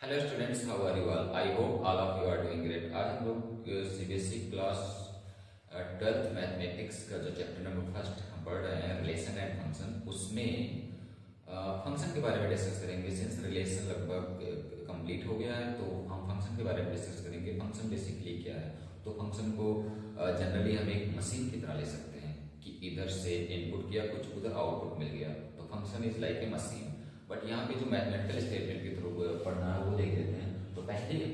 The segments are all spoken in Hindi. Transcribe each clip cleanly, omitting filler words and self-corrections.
Hello students, how are you all? I hope all of you are doing great. आज हम लोग सीबीएसई क्लास 12th मैथमेटिक्स का जो चैप्टर नंबर फर्स्ट हम पढ़ रहे हैं, रिलेशन एंड फंक्शन, उसमें फंक्शन के बारे में डिस्कस करेंगे। सिंस रिलेशन लगभग कंप्लीट हो गया है तो हम फंक्शन के बारे में डिस्कस करेंगे। फंक्शन बेसिकली क्या है? तो फंक्शन को जनरली हम एक मशीन की तरह ले सकते हैं कि इधर से इनपुट किया, कुछ उधर आउटपुट मिल गया, तो function is like a machine. But यहाँ पे जो मैथमेटिकल स्टेटमेंट के थ्रू पढ़ना है वो देख लेते हैं। तो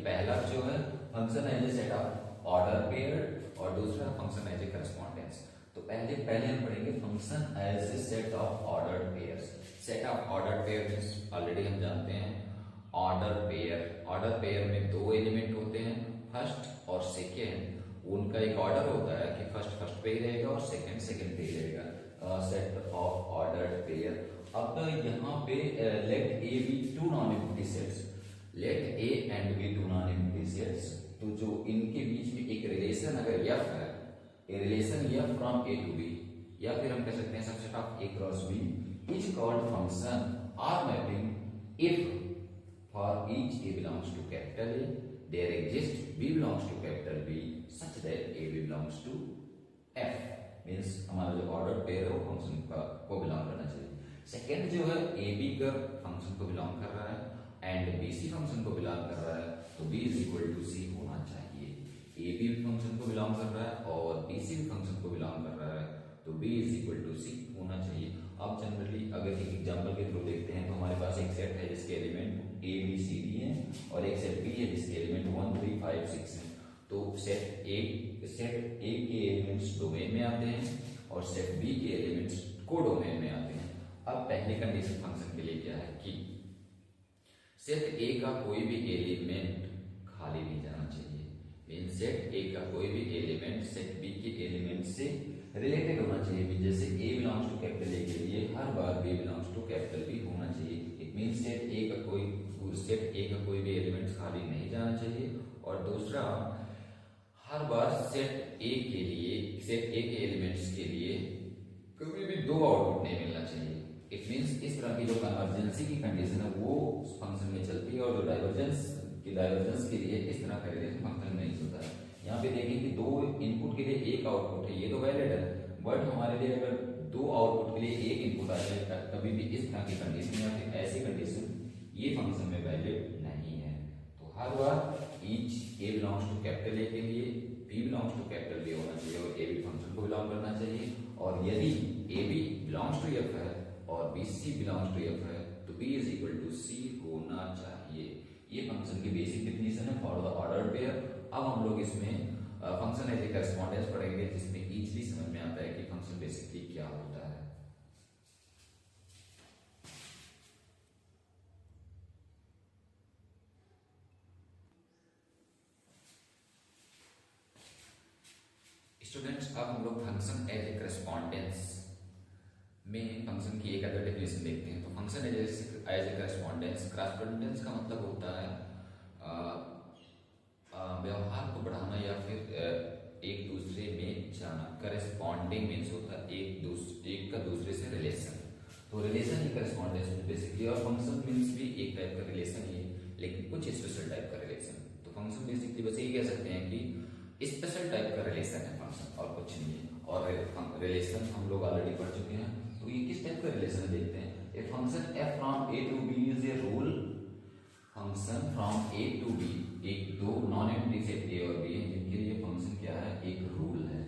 पहला जो है function as a set of order pair और दूसरा फंक्शन एज ए करस्पॉन्डेंस। तो पहले हम पढ़ेंगे function as a set of order pairs. Set of order pair means already हम जानते हैं ऑर्डर पेयर में दो एलिमेंट होते हैं, फर्स्ट और सेकेंड। उनका एक ऑर्डर होता है कि फर्स्ट पे ही रहेगा और सेकेंड पे ही रहेगा। Set of order pair. अब यहाँ पे let A B two non empty sets, let A and B two non empty sets. तो जो इनके बीच में एक रिलेशन अगर एफ है, A relation F from A to B, या फिर हम कह सकते हैं subset of A cross B is called function or mapping if for each A belongs to capital A there exist B belongs to capital B such that A belongs to F. Means हमारा जो ऑर्डर पेयर है वो फंक्शन को बिलोंग करना चाहिए। सेकेंड जो है ए बी का फंक्शन को बिलोंग कर रहा है एंड बी सी फंक्शन को बिलोंग कर रहा है, तो B is equal to C होना चाहिए। ए बी फंक्शन को बिलोंग कर रहा है और बी सी फंक्शन को बिलोंग कर रहा है, तो B is equal to C होना चाहिए। अब जनरली अगर एक एग्जांपल के थ्रू देखते हैं तो हमारे पास एक सेट है जिसके element A B C D है और एक सेट बी है जिसके एलिमेंट 1 3 5 6 है। तो सेट ए के एलिमेंट्स डोमेन में आते हैं और सेट बी के एलिमेंट्स कोडोमेन में आते हैं। अब पहली कंडीशन फंक्शन के लिए क्या है कि सेट ए का कोई भी एलिमेंट खाली नहीं जाना चाहिए। मीन सेट ए का कोई भी एलिमेंट सेट बी के एलिमेंट से रिलेटेड होना चाहिए। जैसे A belongs to capital A के लिए हर बार B belongs to capital B होना चाहिए। इट मीन सेट ए का कोई भी एलिमेंट खाली नहीं जाना चाहिए। और दूसरा, हर बार सेट ए के एलिमेंट्स के लिए कभी भी दो आउटपुट नहीं मिलना चाहिए। इट मींस इस तरह की जो कन्वर्जेंसी की कंडीशन है वो फंक्शन में चलती है और जो डाइवर्जेंस के लिए इस तरह का रिलेशन फंक्शन में नहीं होता है। यहाँ पे देखिए कि दो इनपुट के लिए एक आउटपुट है, ये तो वैलिड है। बट हमारे लिए अगर दो आउटपुट के लिए एक इनपुट आ जाए कभी भी इस तरह की कंडीशन या फिर ऐसी कंडीशन, ये फंक्शन में वैलिड नहीं है। तो हर बार each A belongs to capital A के लिए B belongs to capital B होना चाहिए और ए बी फंक्शन को बिलोंग करना चाहिए। और यदि A B belongs to F है और B C belongs to F है तो B is equal to C होना चाहिए। ये फंक्शन की बेसिक डेफिनेशन है फॉर द ऑर्डर पेयर। अब हम लोग इसमें फंक्शन एज ए करस्पॉन्डेंस पढ़ेंगे जिसमें इजीली समझ में आता है कि फंक्शन बेसिकली क्या होता है। स्टूडेंट्स, अब हम लोग फंक्शन एज ए करस्पॉन्डेंस में फंक्शन की एक अदर डेफिनेशन देखते हैं। तो फंक्शन एज ए करस्पॉन्डेंस का मतलब होता है व्यवहार को बढ़ाना या फिर एक दूसरे में जाना। करस्पॉन्डिंग मीन्स होता है एक का दूसरे से रिलेशन। तो रिलेशन ही करस्पॉन्डेंस में बेसिकली, और फंक्शन मीन्स भी एक टाइप का रिलेशन ही है लेकिन कुछ स्पेशल टाइप का रिलेशन। तो फंक्शन बेसिकली बस यही कह सकते हैं कि स्पेशल टाइप का रिलेशन है फंक्शन, और कुछ नहीं है। और रिलेशन हम लोग ऑलरेडी पढ़ चुके हैं। तो ये किस टाइप का रिलेशन देखते हैं। A function F from A to B is a rule. Function from A to B, एक दो नॉन एम्प्टी सेट ए और बी है जिनके लिए फंक्शन क्या है, एक रूल है,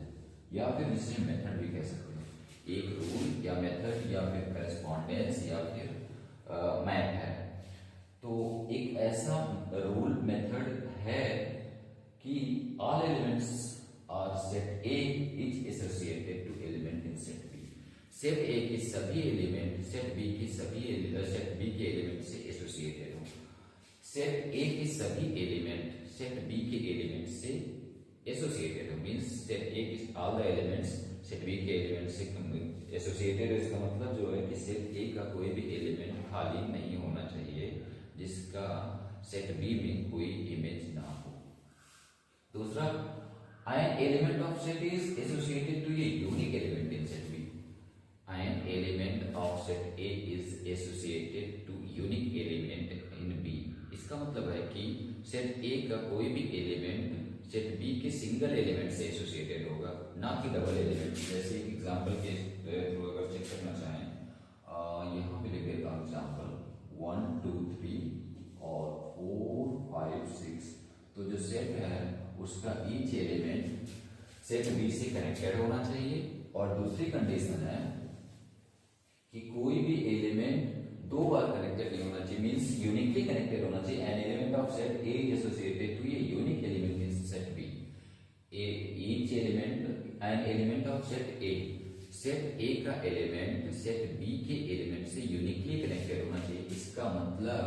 या फिर जिसे मेथड भी कह सकते हैं। एक रूल या मेथड या फिर करस्पॉन्डेंस या फिर मैप है। तो एक ऐसा रूल मेथड है कि all elements are set A is associated to element in set B. Set A के सभी एलिमेंट सेट बी के एलिमेंट से एसोसिएटेड हो। सेट ए के सभी एलिमेंट सेट बी के एलिमेंट से एसोसिएटेड हो। मींस सेट ए की all the elements set B के एलिमेंट से एसोसिएटेड है। इसका मतलब जो है कि सेट ए का कोई भी एलिमेंट खाली नहीं होना चाहिए जिसका सेट बी में कोई इमेज ना हो। दूसरा, an element of set is associated to a unique element in set B. An element of set A is associated to unique element in B. इसका मतलब है सेट ए का कोई भी एलिमेंट सेट बी के सिंगल एलिमेंट से एसोसिएटेड होगा, ना कि डबल एलिमेंट। जैसे एग्जांपल के थ्रू अगर चेक करना चाहें, यहाँ पे लिख देता हूँ एग्जांपल 1 2 3 और 4 5 6। तो जो सेट है उसका ईच एलिमेंट सेट बी से कनेक्टेड होना चाहिए। और दूसरी कंडीशन है कि कोई भी एलिमेंट दो बार कनेक्टेड नहीं होना चाहिए, मींस यूनिकली कनेक्टेड होना चाहिए। An element of set A associated to a unique element in set B. Each element an element of set A, set A का एलिमेंट सेट बी के एलिमेंट से यूनिकली कनेक्टेड होना चाहिए। इसका मतलब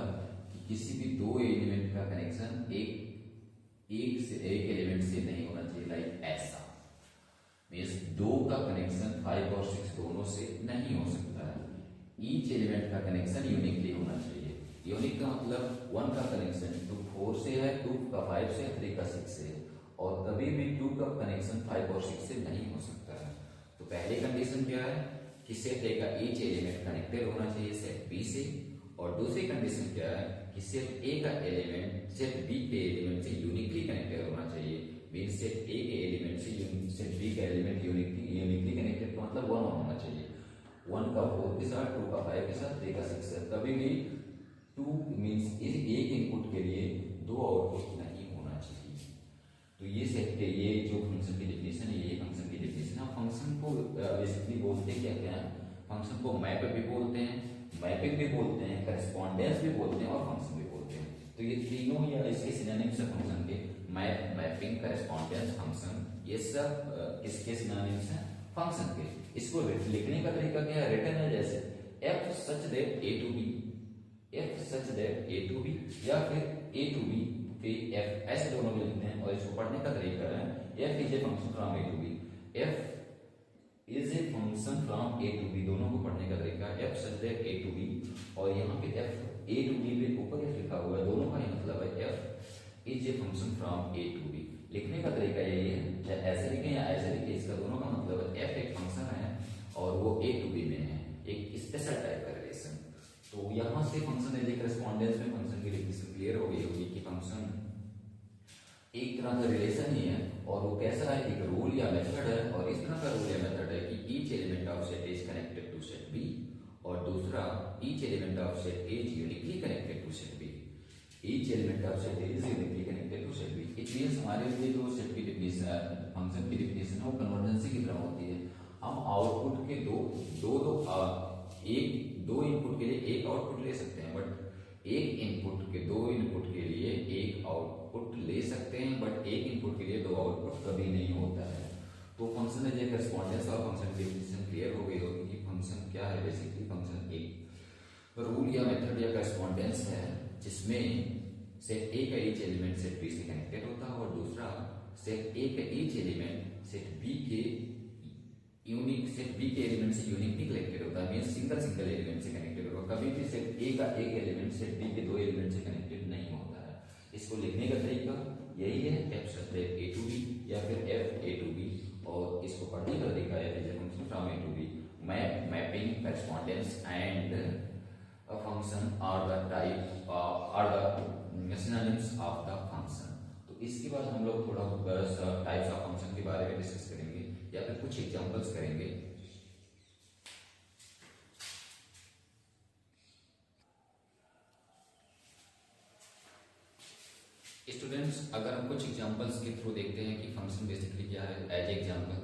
कि किसी भी दो एलिमेंट का कनेक्शन एक एलिमेंट से नहीं होना चाहिए, लाइक ऐसा। मींस दो का कनेक्शन 5 और 6 दोनों से नहीं हो सकता है। ईच एलिमेंट का कनेक्शन यूनिकली होना चाहिए। यूनिक का मतलब 1 का कनेक्शन 2 4 से है, 2 का 5 से, 3 का 6 से, और कभी भी 2 का कनेक्शन 5 और 6 से नहीं हो सकता है। तो पहली कंडीशन क्या है कि सेट ए का ईच एलिमेंट कनेक्टेड होना चाहिए सेट बी से। और दूसरी कंडीशन क्या है कि सेट ए का एलिमेंट सेट बी के एलिमेंट से यूनिकली कनेक्टेड होना चाहिए। मीन सेट ए के एलिमेंट से सेट बी का एलिमेंट यूनिकली कनेक्टेड का मतलब 1 होना चाहिए। 1 का 4 के साथ, 2 का 5 के साथ, 3 का 6 से। कभी भी 2 मीन्स एक इनपुट के लिए दो आउटपुट नहीं होना चाहिए। तो ये सेट के ये जो फंक्शन की डेफिनेशन है, ये फंक्शन की डेफिनेशन है। फंक्शन को बेसिकली बोलते क्या क्या है? फंक्शन को मैप भी बोलते हैं, मैपिंग भी बोलते हैं, करस्पॉन्डेंस भी बोलते हैं और फंक्शन भी बोलते हैं। तो ये तीनों या इसके सिनोनिम्स है फंक्शन के, मैप, मैपिंग, करस्पॉन्डेंस, फंक्शन, ये सब किसके सिनोनिम्स हैं? फंक्शन के। इसको लिखने का तरीका क्या है? रिटर्न है जैसे f such that a to b, f such that a to b, या फिर a to b फिर f, ऐसे दोनों को लिखते हैं। और इसको पढ़ने का तरीका है f is a function from a to b, f is a function from a to b, दोनों को पढ़ने का तरीका f such that a to b। और यहाँ पे f a to b पे ऊपर f लिखा हुआ है, दोनों का ही मतलब है f is a function from a to b। लिखने का तरीका यही है, चाहे ऐसे लिखें या ऐसे लिखें, इसका दोनों का मतलब है f एक फंक्शन है और वो a to b में है, एक स्पेशल टाइप का रिलेशन। तो यहाँ से फंक्शन एज ए करस्पॉन्डेंस में फंक्शन की डेफिनेशन क्लियर हो गई होगी कि फंक्शन एक तरह का रिलेशन ही है। और वो कैसा है? एक रूल या मेथड है। और इस तरह का रूल या मेथड है कि each element of set is connected to set B, और दूसरा each element of set is uniquely connected to set B. Each element of set is uniquely connected to set B. It means हमारे लिए जो सेट की डेफिनेशन है, फंक्शन की डेफिनेशन है, वो कन्वर्जेंसी की तरह होती है। हम आउटपुट के दो इनपुट के लिए एक आउटपुट ले सकते हैं, बट एक इनपुट के दो इनपुट के लिए एक आउटपुट ले सकते हैं, बट एक इनपुट के लिए दो आउटपुट कभी नहीं होता है। तो फंक्शन है जो करस्पॉन्डेंस और फंक्शन की डेफिनेशन क्लियर हो गई होगी कि फंक्शन क्या है। बेसिकली फंक्शन एक रूल या मेथड या करस्पॉन्डेंस है जिसमें सेट ए का ईच एलिमेंट सेट बी से कनेक्टेड होता है, और दूसरा सेट ए का ईच एलिमेंट सेट बी के एलिमेंट से यूनिकली कनेक्टेड होता है, मींस सिंगल एलिमेंट से कनेक्टेड होगा। कभी भी सेट ए का एक एलिमेंट सेट बी के दो एलिमेंट से कनेक्टेड नहीं होता है। इसको लिखने का तरीका यही है, f such that a to b या फिर f a to b। और इसको पढ़ने का तरीका है जैसे function from a to b। Map, mapping, correspondence and function are the synonyms of the function. तो इसके बाद हम लोग थोड़ा टाइप्स ऑफ फंक्शन के बारे में डिस्कस करेंगे या फिर कुछ एग्जांपल्स करेंगे। स्टूडेंट्स, अगर हम कुछ एग्जांपल्स के थ्रू देखते हैं कि फंक्शन बेसिकली क्या है एज एग्जांपल,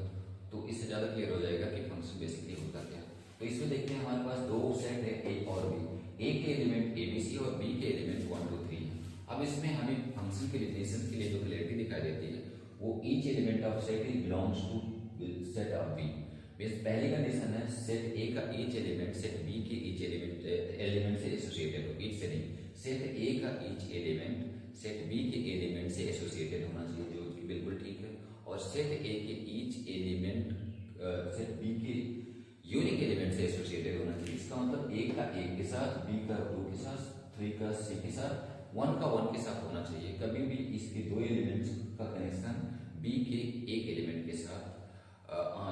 तो इससे ज्यादा क्लियर हो जाएगा कि फंक्शन बेसिकली होता क्या है। तो इसमें देखते हैं हमारे पास दो सेट है ए और बी, ए के एलिमेंट ए बी सी और बी के एलिमेंट 1 2 3 है। अब इसमें हमें फंक्शन की डेफिनेशन के लिए जो क्लियरिटी दिखाई देती है वो each element of set belongs to set of B. पहली कंडीशन है सेट ए का ईच एलिमेंट सेट बी के ईच एलिमेंट से एसोसिएटेड हो। ईच से नहीं, सेट ए का ईच एलिमेंट सेट बी के एलिमेंट से एसोसिएटेड होना चाहिए, जो कि बिल्कुल ठीक है। और सेट ए के ईच एलिमेंट सेट बी के यूनिक एलिमेंट से एसोसिएटेड होना चाहिए। इसका मतलब ए का ए के साथ, बी का 2 के साथ, 3 का सी के साथ, 1 का 1 के साथ होना चाहिए। कभी भी इसके दो एलिमेंट्स का कनेक्शन बी के एक एलिमेंट के साथ,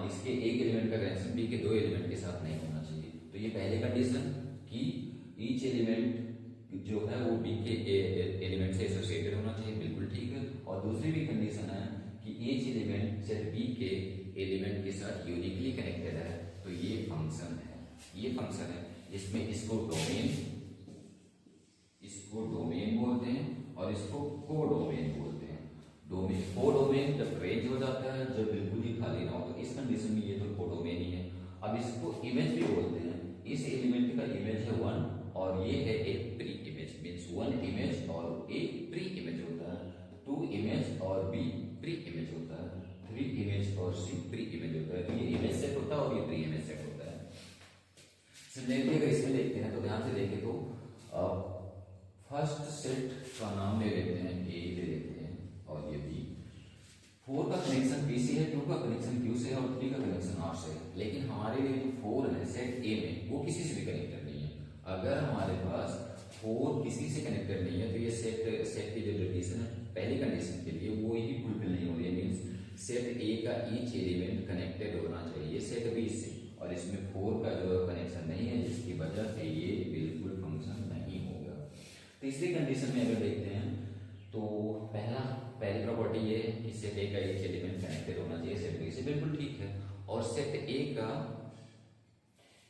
इसके एक एलिमेंट का कनेक्शन बी के दो एलिमेंट के साथ नहीं होना चाहिए। तो ये पहले कंडीशन कि ईच एलिमेंट जो है वो बी के एलिमेंट से एसोसिएटेड होना चाहिए, बिल्कुल ठीक है। और दूसरी भी कंडीशन है कि एच एलिमेंट सेट बी के एलिमेंट के साथ यूनिकली कनेक्टेड है, तो ये फंक्शन है, ये फंक्शन है जिसमें इसको डोमेन बोलते हैं और इसको कोडोमेन बोलते हैं। कोडोमेन जब रेंज हो जाता है, जब बिल्कुल ही खाली ना हो, तो इस कंडीशन में ये तो कोडोमेन ही है। अब इसको इमेज भी बोलते हैं, इस एलिमेंट का इमेज है 1 और ये है एक प्री इमेज, मींस 1 इमेज और ए प्री इमेज होता है, 2 इमेज और बी प्री इमेज होता है, 3 इमेज और सी प्री इमेज होता है। तो ये इमेज सेट होता है और ये प्री इमेज सेट होता है। सिमिलरली अगर इसमें देखते हैं तो ध्यान से देखें तो फर्स्ट सेट का नाम ले लेते हैं, ए ले लेते हैं और ये बी। 4 का कनेक्शन बी से है, 2 का कनेक्शन क्यू से है और 3 का कनेक्शन आर से है। लेकिन हमारे लिए जो 4 है सेट ए में, वो किसी से भी कनेक्टेड नहीं है। अगर हमारे पास 4 किसी से कनेक्टेड नहीं है तो ये सेट की जो कंडीशन है पहली कंडीशन के लिए वो ही फुलफिल नहीं हो रही है, मींस सेट ए का ईच एलिमेंट कनेक्टेड होना चाहिए सेट बी से, और इसमें 4 का जो कनेक्शन नहीं है जिसकी वजह से ये बिल्कुल फंक्शन नहीं होगा। तीसरी कंडीशन में अगर देखते हैं तो पहली प्रॉपर्टी ये है कि सेट ए का ईच एलिमेंट कनेक्टेड होना चाहिए सेट बी से, बिल्कुल ठीक है। और सेट ए का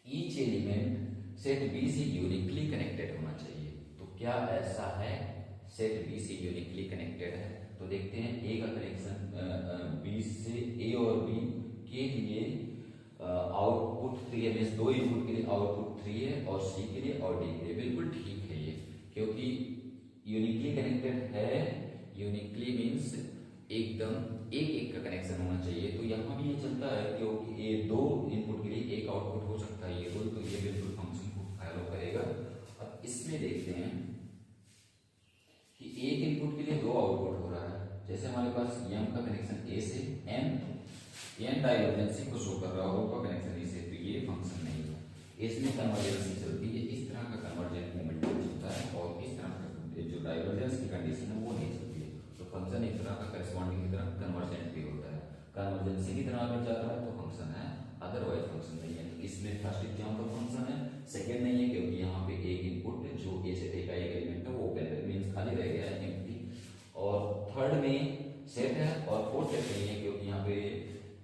ईच एलिमेंट सेट बी से यूनिकली कनेक्टेड होना चाहिए। तो क्या ऐसा है सेट बी से यूनिकली कनेक्टेड है? तो देखते हैं ए का कनेक्शन बी से, ए और बी के लिए आउटपुट 3 है, मींस 2 इनपुट के लिए आउटपुट 3 है और सी के लिए और डी के लिए, बिल्कुल ठीक है ये, क्योंकि यूनिकली कनेक्टेड है। यूनिकली मींस एकदम एक का कनेक्शन होना चाहिए। तो यहाँ भी ये चलता है क्योंकि ये 2 इनपुट के लिए एक आउटपुट हो सकता है ये रूल, तो ये बिल्कुल फंक्शन को फॉलो करेगा। अब इसमें देखते हैं कि एक इनपुट के लिए 2 आउटपुट हो रहा है। जैसे हमारे पास एम का कनेक्शन ए से, एन डाइवर्जेंसी को शो कर रहा हो का कनेक्शन ए से, तो ये फंक्शन नहीं है। इसमें कन्वर्जेंस चलती है, इस तरह का कन्वर्जेंट मोमेंट होता है और इस तरह का जो डाइवर्जेंस की कंडीशन है वो नहीं चलती है। तो फंक्शन एक तरह का करस्पॉन्डिंग की तरह कन्वर्जेंट भी होता है, कन्वर्जेंसी की तरह अगर जा रहा है तो फंक्शन है, अदरवाइज फंक्शन नहीं है। तो इसमें फर्स्ट एग्जांपल फंक्शन है, सेकंड नहीं है क्योंकि यहाँ पे एक इनपुट जो ए से ए का एक एलिमेंट है वो ओपन है, मींस खाली रह गया है एम्प्टी। और थर्ड में सेट है और फोर्थ सेट नहीं है क्योंकि यहाँ पे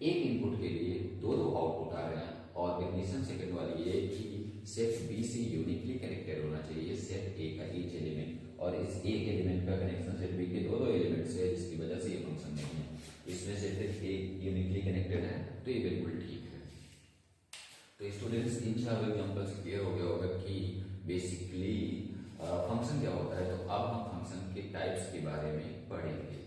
एक इनपुट के लिए 2 आउटपुट आ रहे हैं। और कंडीशन सेकंड वाली ये कि सेट बी से यूनिकली कनेक्टेड होना चाहिए सेट ए का ईच एलिमेंट, और इस एक एलिमेंट का कनेक्शन सेट बी के 2 एलिमेंट से है जिसकी वजह से ये फंक्शन नहीं है। इसमें सेट ए यूनिकली कनेक्टेड है तो ये बिल्कुल ठीक है। तो स्टूडेंट्स इन 4 एग्जांपल्स क्लियर हो गया होगा कि बेसिकली फंक्शन क्या होता है। तो अब हम फंक्शन के टाइप्स के बारे में पढ़ेंगे।